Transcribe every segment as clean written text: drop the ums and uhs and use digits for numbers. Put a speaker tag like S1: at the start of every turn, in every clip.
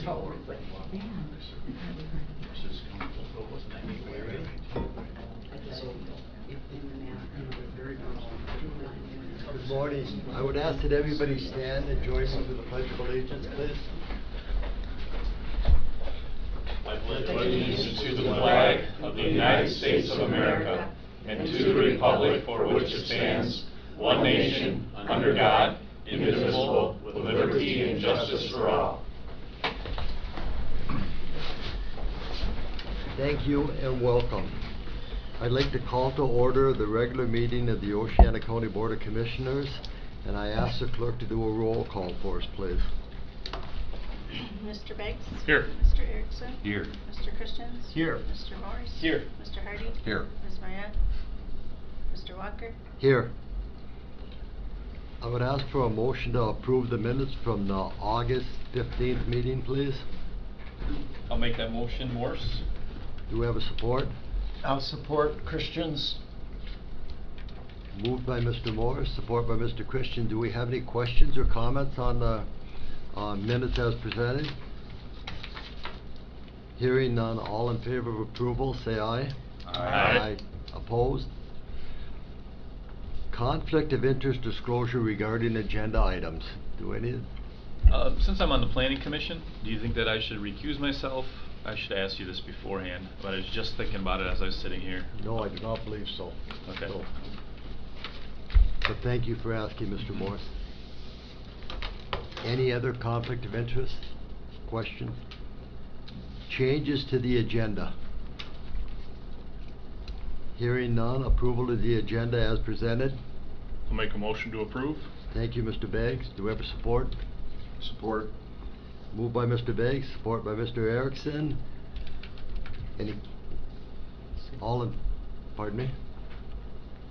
S1: told, but yeah.
S2: Good morning. I would ask that everybody stand and join me for the Pledge of Allegiance, please.
S3: I pledge allegiance to the flag of the United States of America and to the republic for which it stands, one nation, under God, indivisible, with liberty and justice for all.
S2: Thank you and welcome. I'd like to call to order the regular meeting of the Oceana County Board of Commissioners, and I ask the clerk to do a roll call for us, please.
S4: Mr. Beggs?
S3: Here.
S4: Mr. Erickson?
S3: Here.
S4: Mr. Christians?
S3: Here.
S4: Mr. Morris?
S3: Here.
S4: Mr. Hardy?
S3: Here.
S4: Ms. Mayette? Mr. Walker?
S2: Here. I would ask for a motion to approve the minutes from the August 15th meeting, please.
S3: I'll make that motion, Morse.
S2: Do we have a support?
S1: I'll support Christians.
S2: Moved by Mr. Morris, support by Mr. Christian. Do we have any questions or comments on the minutes as presented? Hearing none, all in favor of approval, say aye.
S3: Aye.
S2: Opposed? Conflict of interest disclosure regarding agenda items. Do any?
S5: Since I'm on the Planning Commission, do you think that I should recuse myself? I should ask you this beforehand, but I was just thinking about it as I was sitting here.
S2: No, I do not believe so.
S5: Okay.
S2: But thank you for asking, Mr. Morris. Any other conflict of interest? Questions? Changes to the agenda. Hearing none, approval of the agenda as presented.
S5: I'll make a motion to approve.
S2: Thank you, Mr. Beggs. Do we have a support?
S3: Support.
S2: Moved by Mr. Beggs, support by Mr. Erickson. Any? Pardon me?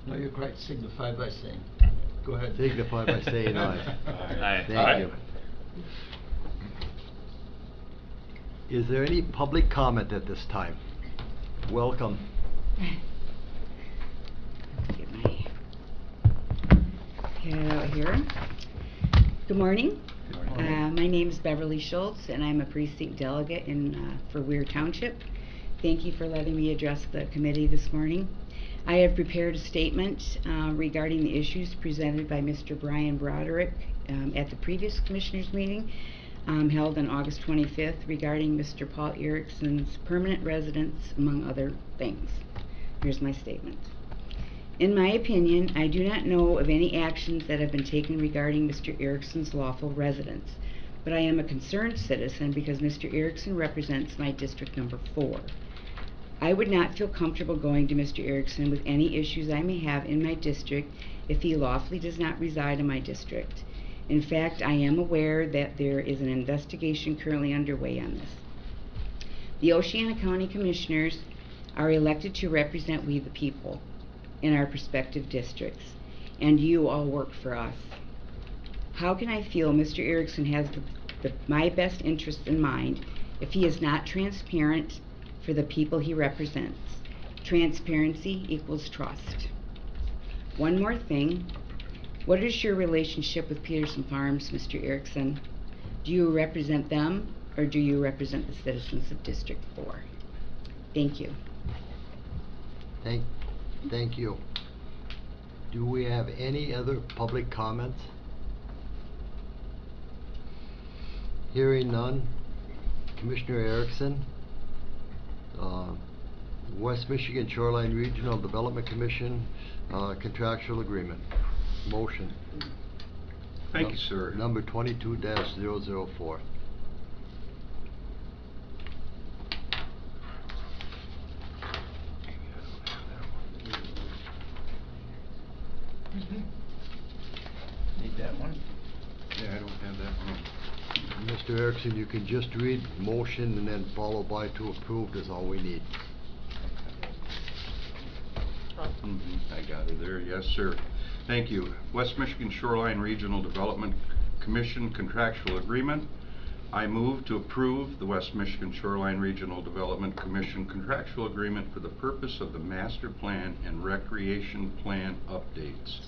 S1: No, you're correct. Signify by saying. Go ahead.
S2: Signify by saying aye.
S5: Aye.
S2: Thank
S5: Aye.
S2: you. Is there any public comment at this time? Welcome.
S6: Let's get my head out here. Good morning. My name is Beverly Schultz, and I'm a precinct delegate for Weir Township. Thank you for letting me address the committee this morning. I have prepared a statement regarding the issues presented by Mr. Brian Broderick at the previous commissioners meeting held on August 25th regarding Mr. Paul Erickson's permanent residence, among other things. Here's my statement. In my opinion, I do not know of any actions that have been taken regarding Mr. Erickson's lawful residence, but I am a concerned citizen because Mr. Erickson represents my district number 4. I would not feel comfortable going to Mr. Erickson with any issues I may have in my district if he lawfully does not reside in my district. In fact, I am aware that there is an investigation currently underway on this. The Oceana County Commissioners are elected to represent we the people in our respective districts, and you all work for us. How can I feel Mr. Erickson has my best interest in mind if he is not transparent for the people he represents? Transparency equals trust. One more thing. What is your relationship with Peterson Farms, Mr. Erickson? Do you represent them, or do you represent the citizens of District 4? Thank you.
S2: Thank you. Do we have any other public comments? Hearing none. Commissioner Erickson, West Michigan Shoreline Regional Development Commission contractual agreement. Motion.
S3: Thank you, sir.
S2: Number 22-004.
S1: Need that one?
S3: Yeah, I don't have that one.
S2: Mr. Erickson, you can just read motion and then follow by to approved is all we need.
S7: I got her there. Yes, sir. Thank you. West Michigan Shoreline Regional Development Commission contractual agreement. I move to approve the West Michigan Shoreline Regional Development Commission contractual agreement for the purpose of the master plan and recreation plan updates.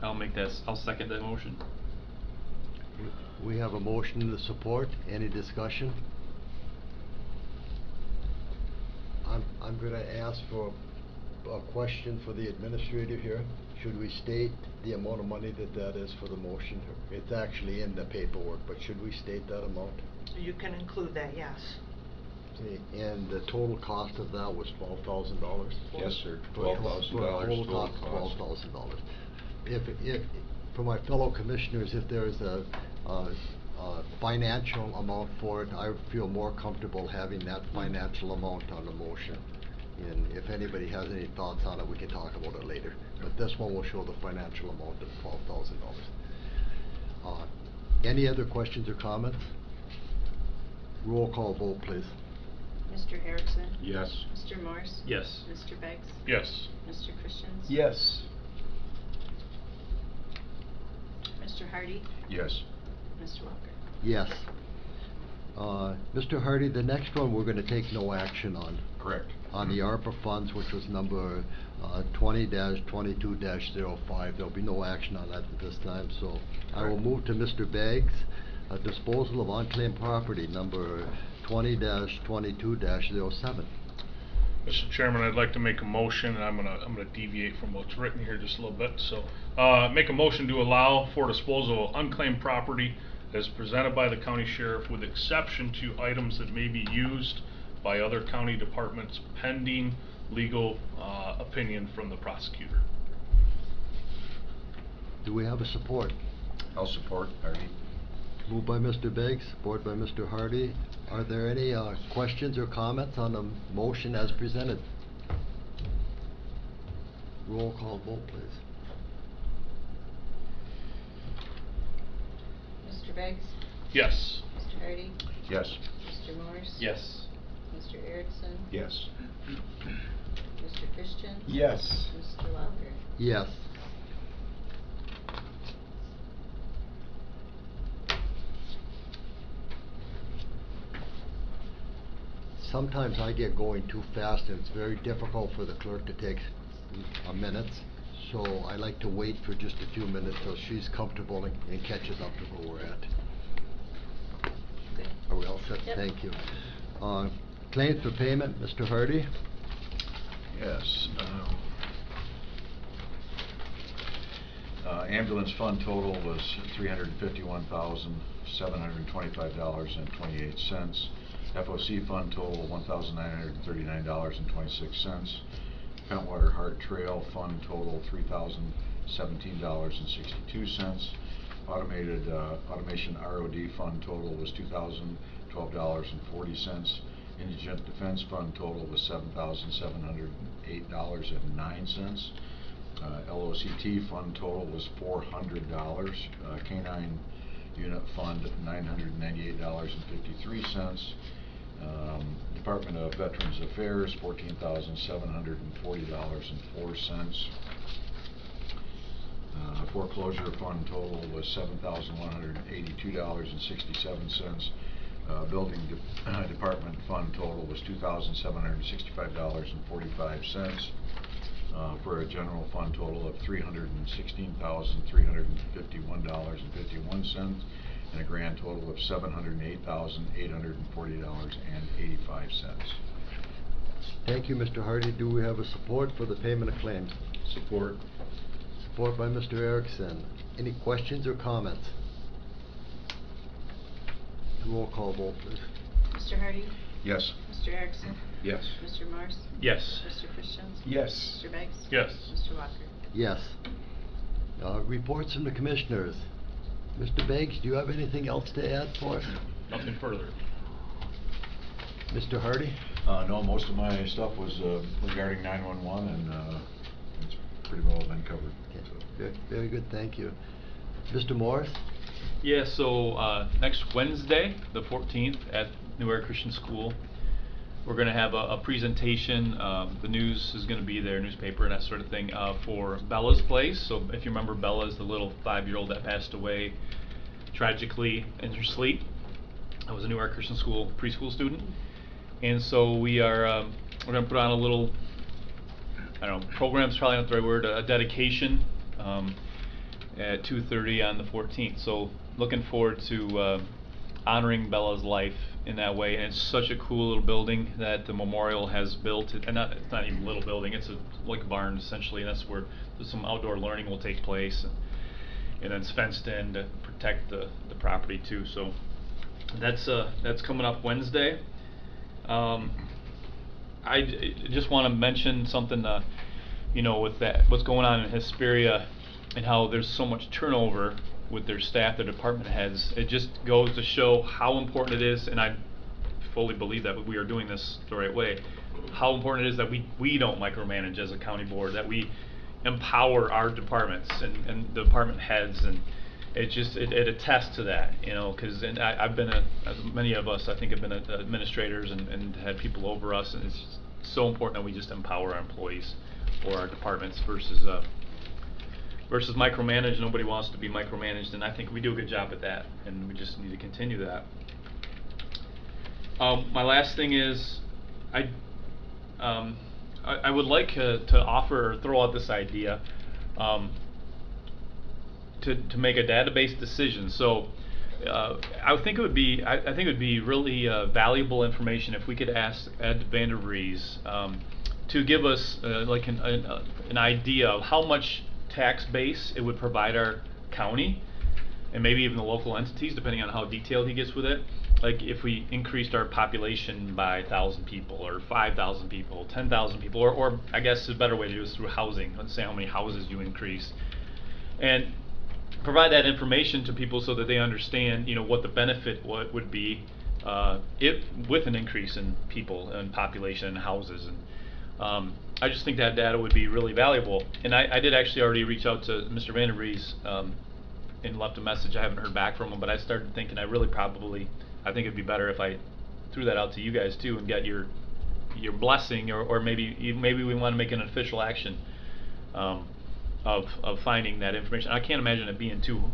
S5: I'll second that motion.
S2: We have a motion and a support. Any discussion? I'm gonna ask for a question for the administrator here. Should we state the amount of money that is for the motion? It's actually in the paperwork, but should we state that amount?
S8: You can include that, yes.
S2: See, and the total cost of that was $12,000?
S7: Yes, sir.
S2: For a
S7: $12,000
S2: total cost of $12,000. If, for my fellow commissioners, if there's a financial amount for it, I feel more comfortable having that financial amount on the motion. And if anybody has any thoughts on it, we can talk about it later. But this one will show the financial amount of $12,000. Any other questions or comments? Roll call vote, please.
S4: Mr. Erickson?
S7: Yes.
S4: Mr. Morse?
S5: Yes.
S4: Mr. Beggs?
S5: Yes.
S4: Mr. Christians?
S1: Yes.
S4: Mr. Hardy?
S7: Yes.
S4: Mr. Walker?
S2: Yes. Mr. Hardy, the next one we're gonna take no action on.
S7: Correct.
S2: On the ARPA funds, which was number 20-22-05. There'll be no action on that at this time, so I will move to Mr. Beggs. Disposal of unclaimed property, number 20-22-07.
S9: Mr. Chairman, I'd like to make a motion, and I'm gonna deviate from what's written here just a little bit. So, make a motion to allow for disposal of unclaimed property as presented by the county sheriff, with exception to items that may be used by other county departments pending legal opinion from the prosecutor.
S2: Do we have a support?
S7: I'll support, Hardy.
S2: Moved by Mr. Beggs, support by Mr. Hardy. Are there any questions or comments on the motion as presented? Roll call vote, please.
S4: Mr. Beggs?
S9: Yes.
S4: Mr. Hardy?
S7: Yes.
S4: Mr. Morse?
S5: Yes.
S4: Mr. Erickson?
S7: Yes.
S4: Mr. Christians?
S1: Yes.
S4: Mr. Walker?
S2: Yes. Sometimes I get going too fast and it's very difficult for the clerk to take minutes. So I like to wait for just a few minutes till she's comfortable and catches up to where we're at.
S4: Good.
S2: Are we all set?
S4: Yep.
S2: Thank you. Claims for payment, Mr. Hardy?
S10: Yes. Ambulance fund total was $351,725.28. FOC fund total $1,939.26. Pentwater Hart Trail fund total $3,017.62. Automation ROD fund total was $2,012.40. Indigent Defense Fund total was $7,708.09. LOCT Fund total was $400. Canine Unit Fund $998.53. Department of Veterans Affairs $14,740.04. Foreclosure Fund total was $7,182.67. Building Department Fund total was $2,765.45, for a general fund total of $316,351.51, and a grand total of $708,840.85.
S2: Thank you, Mr. Hardy. Do we have a support for the payment of claims?
S7: Support.
S2: Support by Mr. Erickson. Any questions or comments? Roll call vote, please.
S4: Mr. Hardy?
S7: Yes.
S4: Mr. Erickson?
S7: Yes.
S4: Mr. Morse?
S5: Yes.
S4: Mr. Christians?
S1: Yes.
S4: Mr. Beggs?
S9: Yes.
S4: Mr. Walker?
S2: Yes. Reports from the commissioners. Mr. Beggs, do you have anything else to add for us?
S9: Nothing further.
S2: Mr. Hardy?
S10: No, most of my stuff was regarding 911, and it's pretty well been covered.
S2: Very, very good, thank you. Mr. Morris?
S5: Yeah, so next Wednesday, the 14th, at New Era Christian School, we're going to have a presentation. The news is going to be there, newspaper and that sort of thing, for Bella's Place. So if you remember, Bella is the little 5-year-old that passed away tragically in her sleep. I was a New Era Christian School preschool student. And so we are we're going to put on a little, I don't know, program's probably not the right word, a dedication. at 2:30 on the 14th. So looking forward to honoring Bella's life in that way. And it's such a cool little building that the memorial has built. And it's not even a little building, it's like a barn essentially, and that's where some outdoor learning will take place. And then it's fenced in to protect the property too. So that's coming up Wednesday. I just want to mention something, with that, what's going on in Hesperia and how there's so much turnover with their staff, their department heads. It just goes to show how important it is, and I fully believe that we are doing this the right way, how important it is that we don't micromanage as a county board, that we empower our departments and the department heads, and it attests to that, because I've been many of us I think have been administrators and had people over us, and it's just so important that we just empower our employees or our departments versus micromanage. Nobody wants to be micromanaged, and I think we do a good job at that, and we just need to continue that. My last thing is I would like to offer or throw out this idea to make a database decision. So I think it would be really valuable information if we could ask Ed Vander Vries to give us like an idea of how much tax base it would provide our county, and maybe even the local entities, depending on how detailed he gets with it. Like if we increased our population by 1,000 people, or 5,000 people, 10,000 people, or I guess a better way to do it is through housing. Let's say how many houses you increase, and provide that information to people so that they understand, what the benefit would be if with an increase in people and population and houses. And I just think that data would be really valuable. And I did actually already reach out to Mr. Vander Vries and left a message. I haven't heard back from him, but I started thinking I think it'd be better if I threw that out to you guys too and get your blessing, or maybe we want to make an official action of finding that information. I can't imagine it being too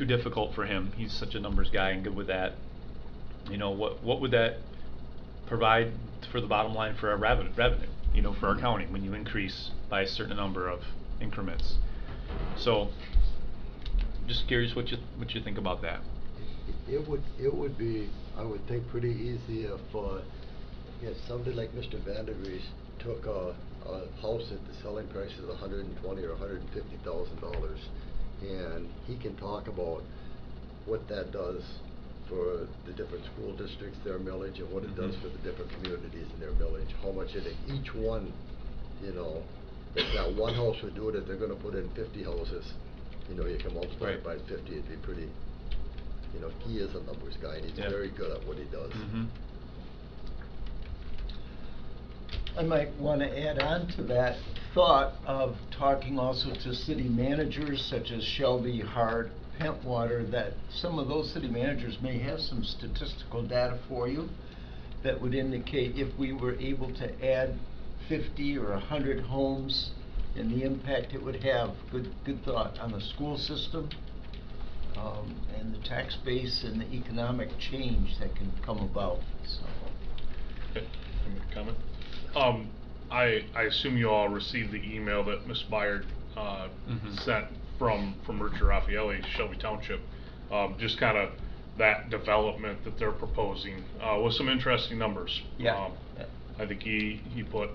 S5: difficult for him. He's such a numbers guy and good with that. What would that provide for the bottom line for our revenue, for our county when you increase by a certain number of increments? So just curious what you think about that.
S2: It would be, I would think, pretty easy if somebody like Mr. Vander Vries took a house at the selling price is $120,000 or $150,000, and he can talk about what that does for the different school districts, their millage, and what it does for the different communities in their millage. How much each one, if that one house would do it, if they're going to put in 50 houses, you can multiply it by 50. It'd be pretty. He is a numbers guy, and he's very good at what he does.
S1: I might want to add on to that thought of talking also to city managers such as Shelby, Hart, Pentwater, that some of those city managers may have some statistical data for you that would indicate if we were able to add 50 or 100 homes and the impact it would have. Good thought on the school system and the tax base and the economic change that can come about. So.
S9: Okay, can I make a comment? I assume you all received the email that Ms. Byard sent from Richard Raffaelli, Shelby Township, just kind of that development that they're proposing with some interesting numbers.
S1: Yeah.
S9: I think he put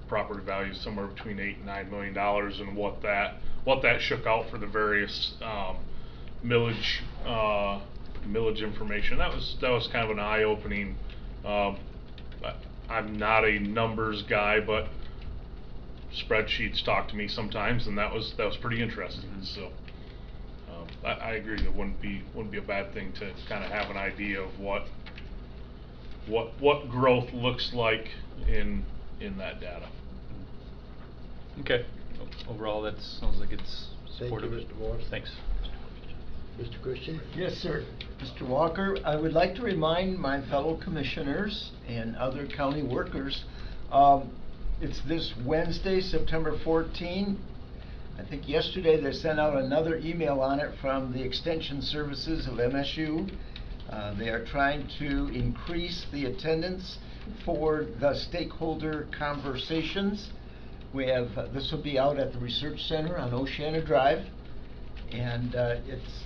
S9: property values somewhere between $8 and $9 million, and what that shook out for the various millage information. That was kind of an eye-opening. I'm not a numbers guy, but spreadsheets talk to me sometimes, and that was pretty interesting. So I agree that wouldn't be a bad thing to kind of have an idea of what growth looks like in that data.
S5: Okay. Overall, that sounds like it's supportive.
S2: Thank you, Mr. Morris.
S5: Thanks.
S2: Mr. Christian?
S1: Yes, sir. Mr. Walker, I would like to remind my fellow commissioners and other county workers, it's this Wednesday, September 14. I think yesterday they sent out another email on it from the Extension Services of MSU. They are trying to increase the attendance for the stakeholder conversations. We have, this will be out at the Research Center on Oceana Drive. And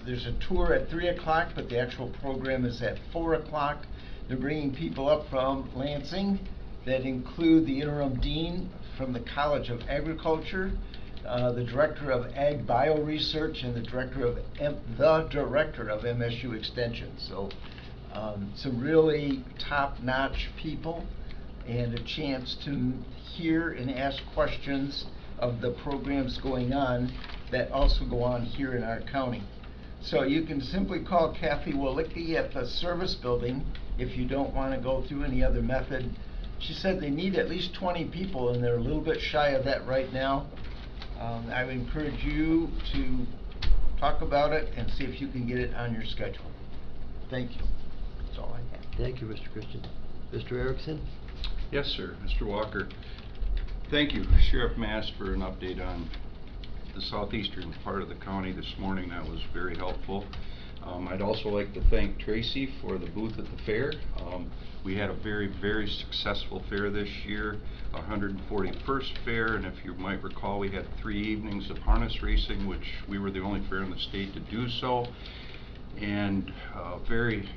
S1: there's a tour at 3 o'clock, but the actual program is at 4 o'clock. They're bringing people up from Lansing that include the interim dean from the College of Agriculture, the director of Ag Bio Research, and the director of MSU Extension. So some really top-notch people, and a chance to hear and ask questions of the programs going on that also go on here in our county. So you can simply call Kathy Walicki at the service building if you don't want to go through any other method. She said they need at least 20 people, and they're a little bit shy of that right now. I would encourage you to talk about it and see if you can get it on your schedule. Thank you. That's all I have.
S2: Thank you, Mr. Christian. Mr. Erickson?
S7: Yes, sir. Mr. Walker, thank you, Sheriff Mast, for an update on the southeastern part of the county this morning. That was very helpful. I'd also like to thank Tracy for the booth at the fair. We had a very, very successful fair this year, 141st fair, and if you might recall, we had 3 evenings of harness racing, which we were the only fair in the state to do so, and very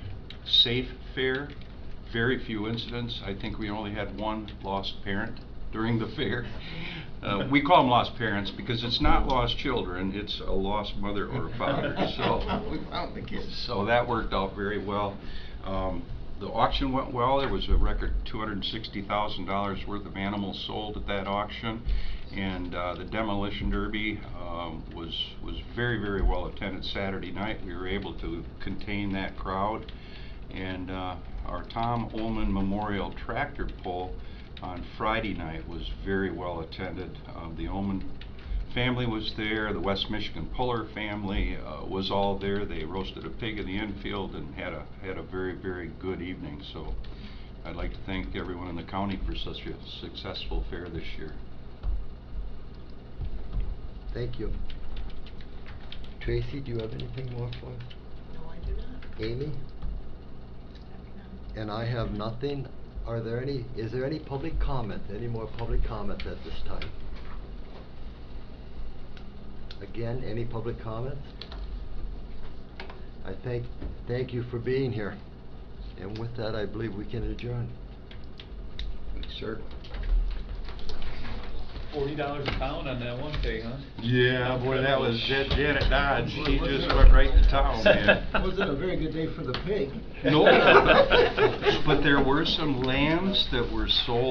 S7: safe fair, very few incidents. I think we only had 1 lost parent during the fair. We call them lost parents because it's not lost children, it's a lost mother or father. So
S1: We found the kids.
S7: So that worked out very well. The auction went well. There was a record $260,000 worth of animals sold at that auction, and the demolition derby was very, very well attended Saturday night. We were able to contain that crowd, and our Tom Ullman Memorial Tractor Pull on Friday night was very well attended. The Ullman family was there, the West Michigan Puller family was all there. They roasted a pig in the infield and had a very, very good evening. So I'd like to thank everyone in the county for such a successful fair this year.
S2: Thank you. Tracy, do you have anything more for us?
S8: No, I do not.
S2: Amy? And I have nothing. Is there any public comment, any more public comment at this time? Again, any public comments? I thank you for being here. And with that, I believe we can adjourn.
S7: Sir?
S5: $40 a pound on that one pig, huh?
S7: Yeah, boy, that was Janet Dodge. She just went right to town, man.
S1: Wasn't a very good day for the pig.
S7: No, but there were some lambs that were sold